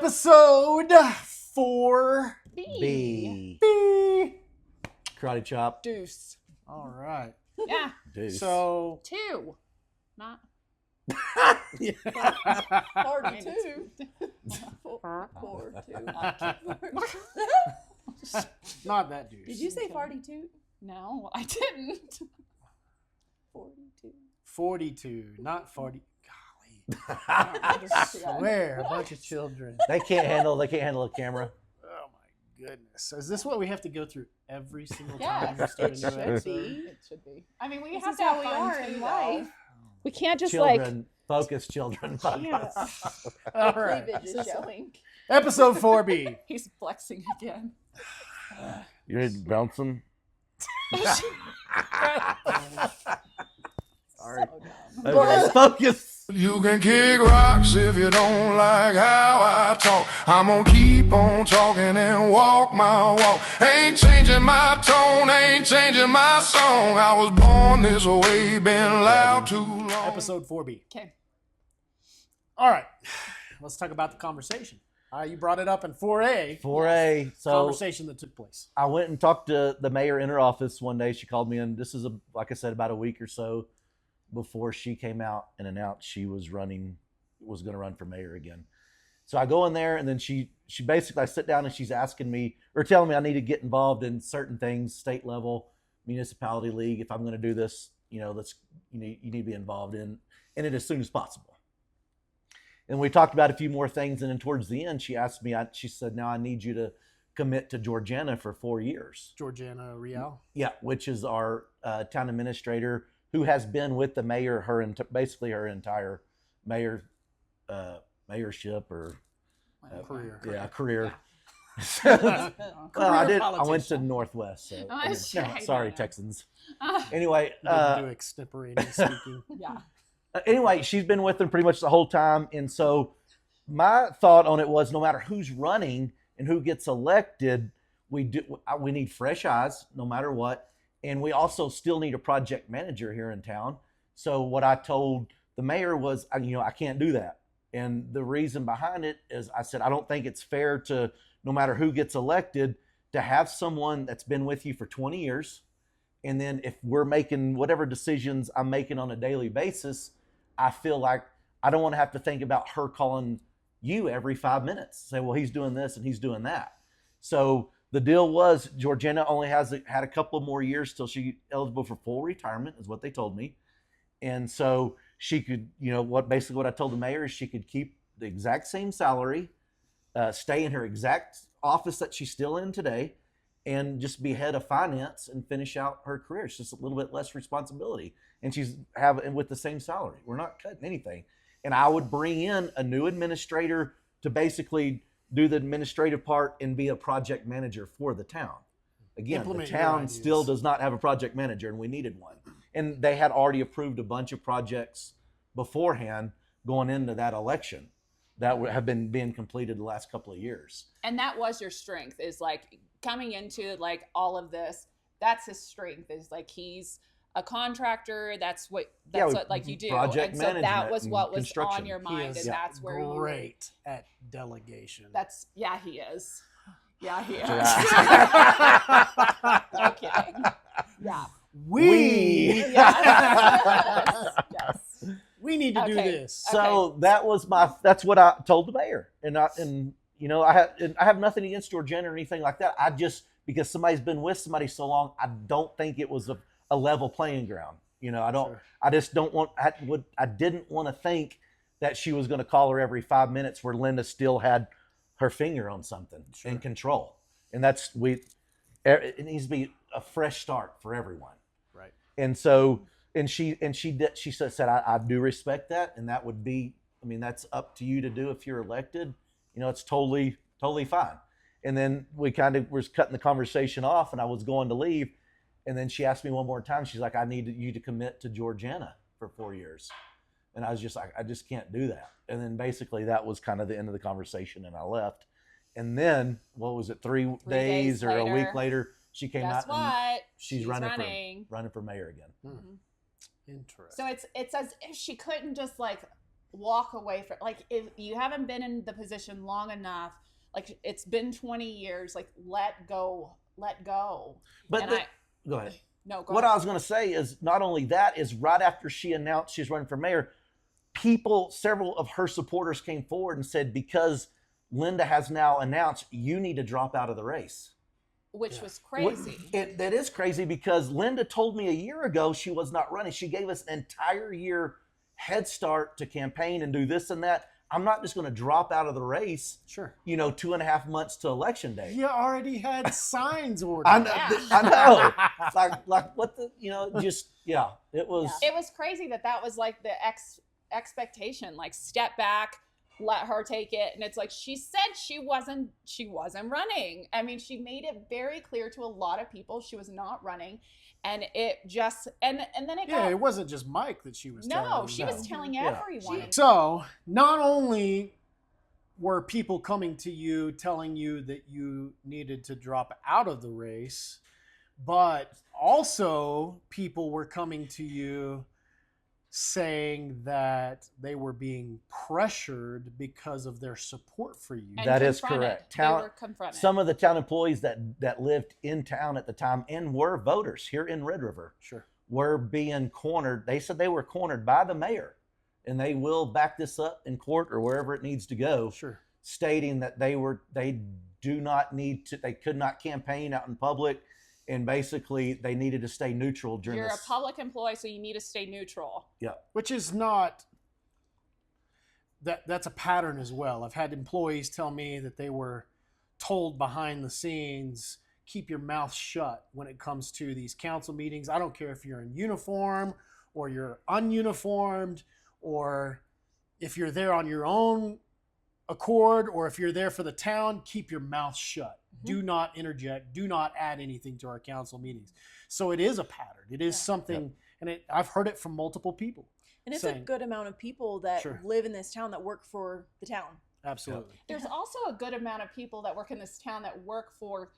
Episode 4B. B. Karate chop. Deuce. All right. Yeah. Deuce. So, 2. Not 42. 42. not that deuce. Did you say 42? No, I didn't. 42. 42, not 40. Golly. I Swear, a bunch of children. They can't handle a camera. Oh my goodness. Is this what we have to go through every single Yeah, time we start a it new should episode? be. It should be. I mean, we This have is to how have we fun are too, in though. life. We can't just Children, focus children. Yeah. All right. Cleavage is showing. Episode 4B. He's flexing again. You need bouncing? Sorry. So dumb. Focus. You can kick rocks if you don't like how I talk. I'm gonna keep on talking and walk my walk. Ain't changing my tone, ain't changing my song. I was born this way, been loud too long. Episode 4B. Okay. All right. Let's talk about the conversation. You brought it up in 4A. 4A. So Conversation that took place. I went and talked to the mayor in her office one day. She called me in. This is, like I said, about a week or so before she came out and announced she was going to run for mayor again. So I go in there, and then she basically, I sit down and she's asking me, or telling me I need to get involved in certain things, state level, municipality league. If I'm going to do this, you need to be involved in it as soon as possible. And we talked about a few more things, and then towards the end, she asked me, she said, now I need you to commit to Georgiana for 4 years. Georgiana Real. Yeah, which is our town administrator who has been with the mayor basically her entire mayorship or Career. career. Yeah. Well, I Career went to politician. Northwest, so Oh, sure, I sorry, know. Texans. Uh, Anyway, You didn't do extemporaneous speaking. yeah. anyway, she's been with them pretty much the whole time, and so my thought on it was, no matter who's running and who gets elected, we need fresh eyes, no matter what. And we also still need a project manager here in town. So what I told the mayor was, I can't do that. And the reason behind it is I said, I don't think it's fair to, no matter who gets elected, to have someone that's been with you for 20 years. And then if we're making whatever decisions I'm making on a daily basis, I feel like I don't want to have to think about her calling you every 5 minutes. Say, well, he's doing this and he's doing that. So the deal was Georgiana only had a couple more years till she's eligible for full retirement, is what they told me. And so she could, what I told the mayor is she could keep the exact same salary, stay in her exact office that she's still in today, and just be head of finance and finish out her career. It's just a little bit less responsibility. And she's with the same salary. We're not cutting anything. And I would bring in a new administrator to basically do the administrative part and be a project manager for the town. Again, Implement the your town ideas. still does not have a project manager, and we needed one. And they had already approved a bunch of projects beforehand going into that election that have been being completed the last couple of years. And that was your strength, is like coming into like all of this. That's his strength, is like he's a contractor. That's what like you do. Project And so that management was and what was construction. on your He mind, is and that's where you were. great at delegation. He is. Yeah, he is. Yeah. No kidding. Yeah. we Yes. we need to do Okay. this. So that's what I told the mayor. And I have nothing against Georgiana or anything like that. Because somebody's been with somebody so long, I don't think it was a level playing ground. Sure. I didn't want to think that she was going to call her every 5 minutes where Linda still had her finger on something Sure. in control. And it needs to be a fresh start for everyone. Right. And so, she said, I do respect that. And that would be, that's up to you to do if you're elected. It's totally fine. And then we kind of was cutting the conversation off, and I was going to leave. And then she asked me one more time. She's like, I need you to commit to Georgiana for 4 years. And I was just like, I just can't do that. And then basically that was kind of the end of the conversation, and I left. And then, what was it, 3 days or a later, week later, she came Guess out what? and she's running running. for mayor again. Interesting. So it's as if she couldn't just like walk away from, like, if you haven't been in the position long enough, like it's been 20 years, like let go. But And go ahead. No, go What ahead. I was going to say is not only that, is right after she announced she's running for mayor, several of her supporters came forward and said, because Linda has now announced, you need to drop out of the race. Which was crazy. That is crazy, because Linda told me a year ago she was not running. She gave us an entire year head start to campaign and do this and that. I'm not just going to drop out of the race, Sure. 2.5 months to election day. You already had signs ordered. I know. Yeah. I know. like what the, just, yeah, it was. It was crazy that was like the expectation, like step back, let her take it. And it's like, she said she wasn't running. I mean, she made it very clear to a lot of people she was not running. And it just, and then it Yeah, got, it wasn't just Mike that she was telling. no, she was No. telling Yeah. everyone. So not only were people coming to you telling you that you needed to drop out of the race, but also people were coming to you saying that they were being pressured because of their support for you. And That is confronted. correct. They were confronted. Some of the town employees that lived in town at the time and were voters here in Red River Sure. were being cornered. They said they were cornered by the mayor, and they will back this up in court or wherever it needs to go, Sure. stating that they could not campaign out in public, and basically they needed to stay neutral during You're this. a public employee, so you need to stay neutral. Which is not that's a pattern as well. I've had employees tell me that they were told behind the scenes, keep your mouth shut when it comes to these council meetings. I don't care if you're in uniform or you're ununiformed, or if you're there on your own accord, or if you're there for the town, keep your mouth shut. Do not interject. Do not add anything to our council meetings. So it is a pattern. It is something, and I've heard it from multiple people. And it's saying- a good amount of people that Sure. live in this town that work for the town. Absolutely. There's also a good amount of people that work in this town that work for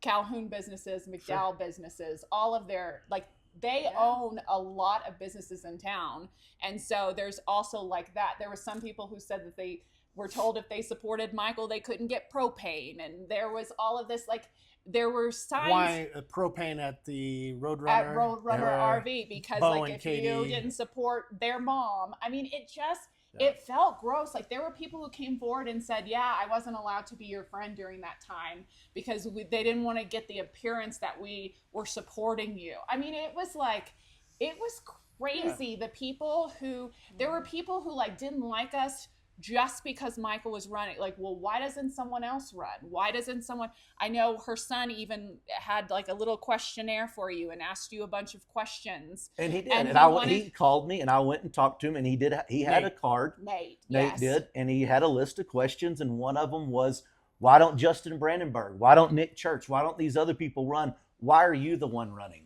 Calhoun businesses, McDowell businesses, all of their, like, they Yeah. own a lot of businesses in town. And so there's also like that. There were some people who said that they were told if they supported Michael, they couldn't get propane. And there was all of this, like, there were signs Why propane at the Roadrunner? at Roadrunner Where RV because, Bo like, and if Katie- you didn't support their mom, I mean, it just, Yeah. it felt gross. Like, there were people who came forward and said, yeah, I wasn't allowed to be your friend during that time because they didn't want to get the appearance that we were supporting you. I mean, it was like, it was crazy. The people who, there were people who, like, didn't like us just because Michael was running. Like, well, why doesn't someone else run? Why doesn't someone, I know her son even had like a little questionnaire for you and asked you a bunch of questions. And he did. And And, he he called me, and I went and talked to him, and he had a Nate. card. Nate Nate yes. did, and he had a list of questions, and one of them was, why don't Justin Brandenburg, why don't Nick Church, why don't these other people run? Why are you the one running?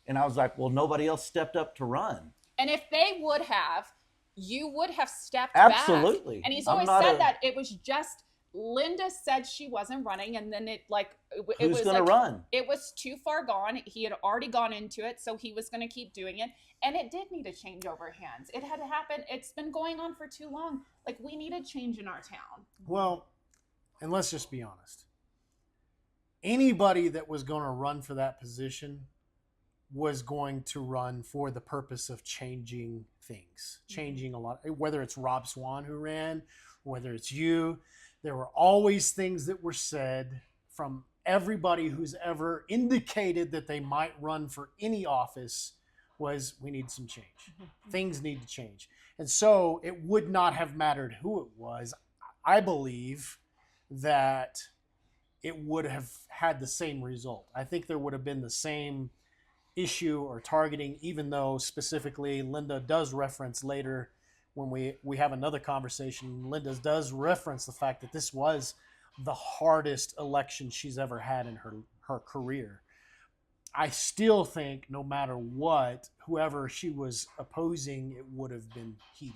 And I was like, well, nobody else stepped up to run. And if they would have, you would have stepped Absolutely. back. And he's I'm always not said a- that it was just, Linda said she wasn't running, and then it Who's was going to like, run? it was too far gone. He had already gone into it, so he was going to keep doing it. And it did need to change over hands. It had happened. It's been going on for too long. Like, we need a change in our town. Well, and let's just be honest. Anybody that was going to run for that position was going to run for the purpose of changing things, changing a lot. Whether it's Rob Swan who ran, whether it's you, there were always things that were said from everybody who's ever indicated that they might run for any office was, we need some change. Things need to change. And so it would not have mattered who it was. I believe that it would have had the same result. I think there would have been the same issue or targeting, even though specifically Linda does reference later when we have another conversation, Linda does reference the fact that this was the hardest election she's ever had in her career. I still think no matter what, whoever she was opposing, it would have been heated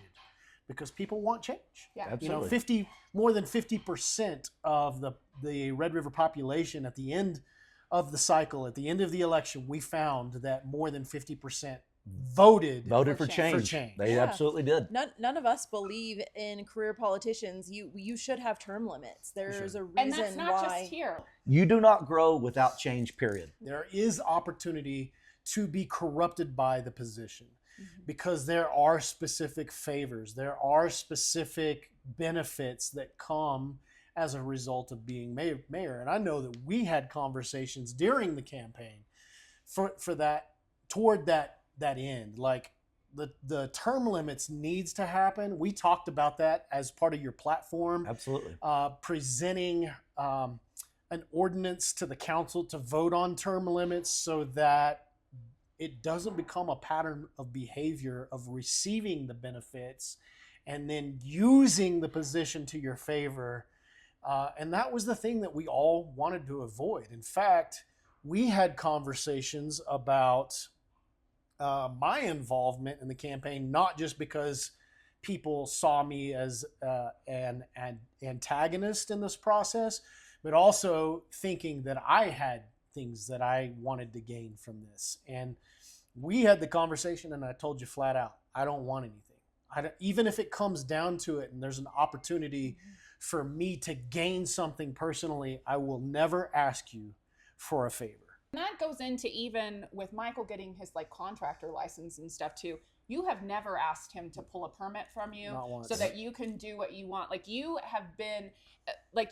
because people want change. Yeah. Absolutely. More than 50% of the Red River population at the end of the cycle, at the end of the election, we found that more than 50% voted Voted For for change. change. They Yeah. absolutely did. None of us believe in career politicians. You should have term limits. There's a reason And that's not why. just here. You do not grow without change, period. There is opportunity to be corrupted by the position because there are specific favors, there are specific benefits that come as a result of being mayor. And I know that we had conversations during the campaign for that, toward that end. Like the term limits needs to happen. We talked about that as part of your platform. Absolutely. Presenting an ordinance to the council to vote on term limits so that it doesn't become a pattern of behavior of receiving the benefits and then using the position to your favor. And that was the thing that we all wanted to avoid. In fact, we had conversations about my involvement in the campaign, not just because people saw me as an antagonist in this process, but also thinking that I had things that I wanted to gain from this. And we had the conversation, and I told you flat out, I don't want anything. Even if it comes down to it and there's an opportunity for me to gain something personally, I will never ask you for a favor. And that goes into even with Michael getting his like contractor license and stuff too. You have never asked him to pull a permit from you Not once. so that you can do what you want. Like you have been like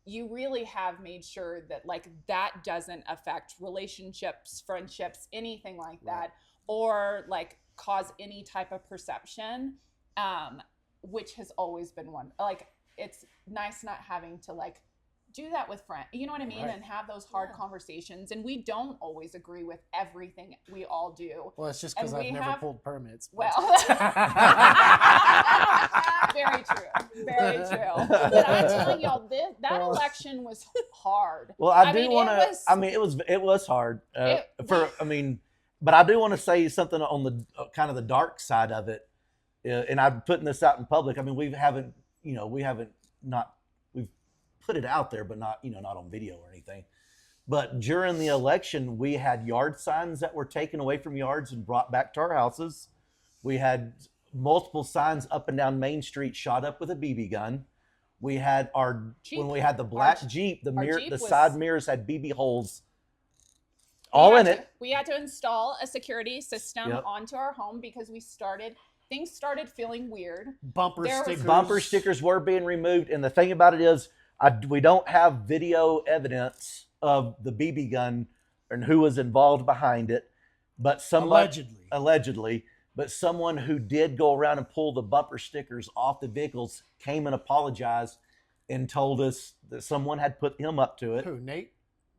you really have made sure that like that doesn't affect relationships, friendships, anything like that, or like cause any type of perception, which has always been one. Like it's nice not having to like do that with friends, you know what I mean? Right. And have those hard conversations. And we don't always agree with everything we all do. Well, it's just because And I've we never have- pulled permits. Well, very true. Very true. But I'm telling y'all, that election was hard. Well, I mean, do want it to. was- I mean, it was hard. But I do want to say something on the kind of the dark side of it. And I'm putting this out in public. I mean, we've put it out there, but not on video or anything. But during the election, we had yard signs that were taken away from yards and brought back to our houses. We had multiple signs up and down Main Street shot up with a BB gun. We had Jeep. when we had the black Our- Jeep, the Jeep was- side mirrors had BB holes all in it. We had to install a security system Yep. onto our home because things started feeling weird. Bumper There was- stickers. Bumper stickers were being removed, and the thing about it is, we don't have video evidence of the BB gun and who was involved behind it, but allegedly, but someone who did go around and pull the bumper stickers off the vehicles came and apologized and told us that someone had put him up to it. Who, Nate?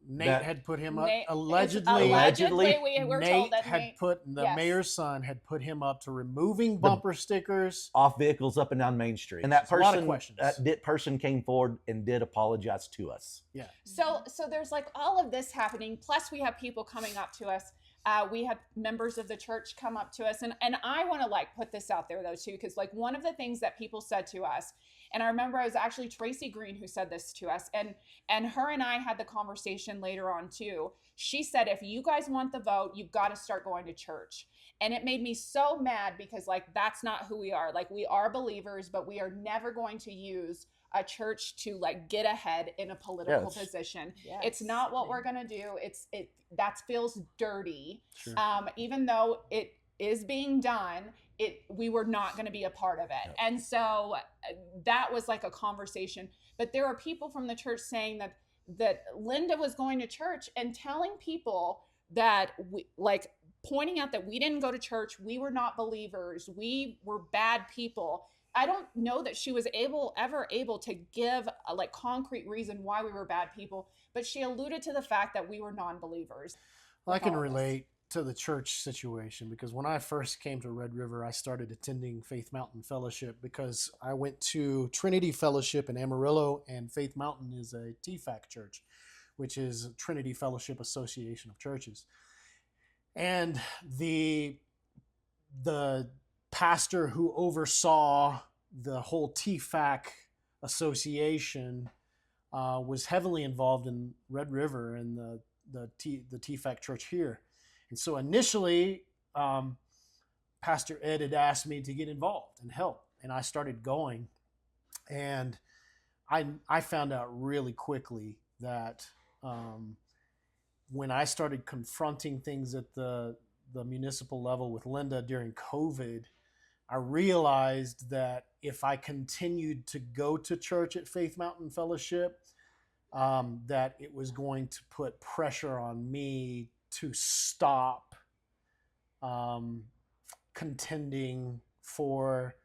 Nate That- had put him up. Nate- Allegedly, we were Nate told that had Nate, put the yes. mayor's son had put him up to removing bumper stickers. Off vehicles up and down Main Street, and that There's a lot of person, questions. that person came forward and did apologize to us. Yeah. So there's like all of this happening. Plus, we have people coming up to us. We had members of the church come up to us, and I want to like put this out there though too, because like one of the things that people said to us, and I remember it was actually Tracy Green who said this to us, and her and I had the conversation later on too. She said, if you guys want the vote, you've got to start going to church. And it made me so mad because like that's not who we are. Like we are believers, but we are never going to use a church to like get ahead in a political Yes. position. Yes. It's not what we're gonna do. That feels dirty. Sure. Even though it is being done, we were not going to be a part of it. Yep. And so that was like a conversation. But there are people from the church saying that Linda was going to church and telling people that we like pointing out that we didn't go to church, we were not believers, we were bad people. I don't know that she was ever able to give a like concrete reason why we were bad people, but she alluded to the fact that we were non-believers. I can all of this. relate to the church situation because when I first came to Red River, I started attending Faith Mountain Fellowship because I went to Trinity Fellowship in Amarillo, and Faith Mountain is a TFAC church, which is Trinity Fellowship Association of Churches. And the pastor who oversaw the whole TFAC association was heavily involved in Red River and the TFAC church here. And so initially, Pastor Ed had asked me to get involved and help, and I started going. And I found out really quickly that when I started confronting things at the municipal level with Linda during COVID, I realized that if I continued to go to church at Faith Mountain Fellowship, that it was going to put pressure on me to stop contending for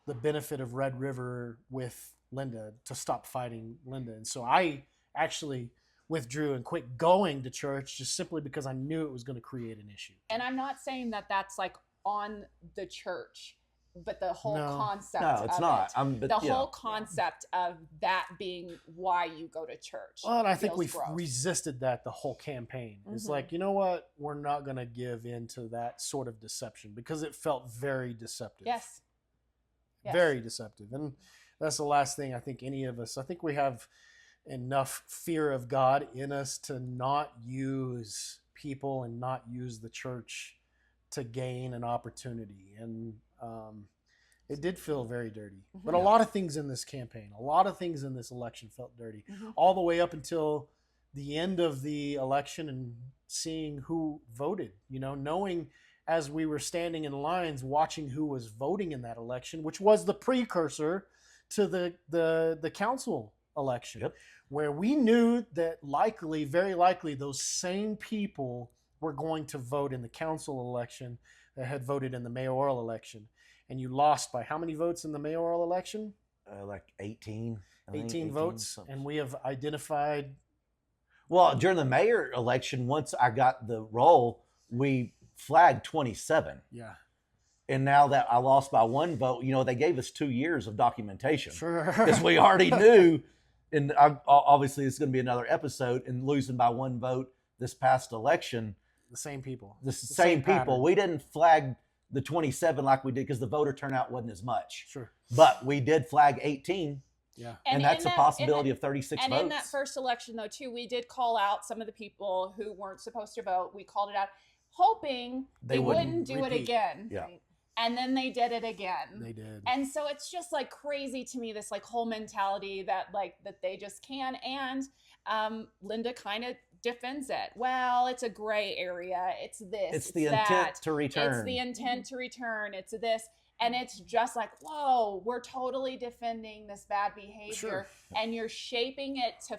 the benefit of Red River with Linda, to stop fighting Linda. And so I actually withdrew and quit going to church just simply because I knew it was going to create an issue. And I'm not saying that that's like on the church, but the whole concept No, it's of not. it. The whole concept of that being why you go to church. Well, and I think feels we've gross. resisted that the whole campaign. It's like, you know what? We're not going to give in to that sort of deception because it felt very deceptive. Yes. Yes. Very deceptive. And that's the last thing I think any of us, I think we have enough fear of God in us to not use people and not use the church to gain an opportunity. And it did feel very dirty. But a lot of things in this campaign, a lot of things in this election felt dirty, all the way up until the end of the election and seeing who voted, knowing as we were standing in lines watching who was voting in that election, which was the precursor to the council election, where we knew that very likely, those same people were going to vote in the council election that had voted in the mayoral election. And you lost by how many votes in the mayoral election? Like 18. 18 votes. Something. And we have identified. Well, during the mayor election, once I got the role, we flagged 27. Yeah. And now that I lost by one vote, they gave us 2 years of documentation. Sure. Because we already knew, and obviously it's going to be another episode, and losing by one vote this past election. The same people. The same people. pattern. We didn't flag the 27 like we did because the voter turnout wasn't as much. Sure. But we did flag 18. Yeah. And that's a possibility of 36 and votes. in that first election, though, too, we did call out some of the people who weren't supposed to vote. We called it out, hoping they wouldn't do it repeat. again. Yeah. And then they did it again. They did. And so it's just like crazy to me, this like whole mentality that they just can. And Linda kind of defends it. Well, it's a gray area. It's this. It's the that. intent to return. It's the intent to return. It's this. And it's just like, whoa, we're totally defending this bad behavior. Sure. And you're shaping it to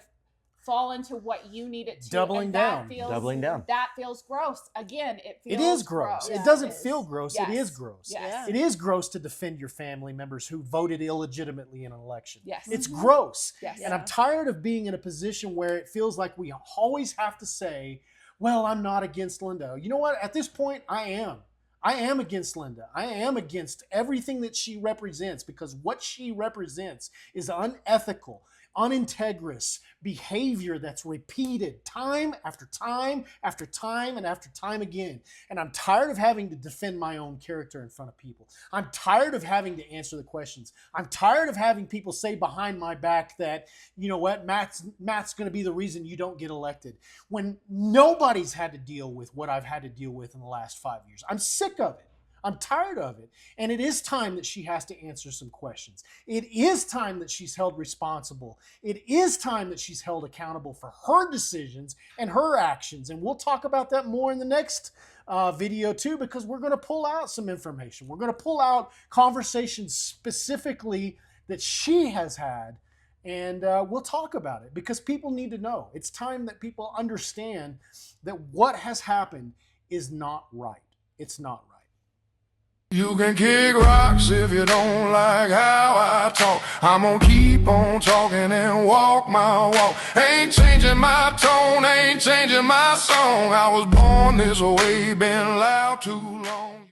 fall into what you need it to. Doubling and down. Doubling down. That feels gross. Again, it feels It is gross. Yeah, It doesn't it is. feel gross. Yes. It is gross. Yes. Yeah. It is gross to defend your family members who voted illegitimately in an election. Yes. It's gross. Yes. And I'm tired of being in a position where it feels like we always have to say, well, I'm not against Linda. You know what? At this point, I am. I am against Linda. I am against everything that she represents, because what she represents is unethical, unintegrous behavior that's repeated time after time after time and after time again. And I'm tired of having to defend my own character in front of people. I'm tired of having to answer the questions. I'm tired of having people say behind my back that, you know what, Matt's going to be the reason you don't get elected, when nobody's had to deal with what I've had to deal with in the last 5 years. I'm sick of it. I'm tired of it. And it is time that she has to answer some questions. It is time that she's held responsible. It is time that she's held accountable for her decisions and her actions. And we'll talk about that more in the next video too, because we're going to pull out some information. We're going to pull out conversations specifically that she has had, and we'll talk about it because people need to know. It's time that people understand that what has happened is not right. It's not right. You can kick rocks if you don't like how I talk. I'm gonna keep on talking and walk my walk. Ain't changing my tone, ain't changing my song. I was born this way, been loud too long.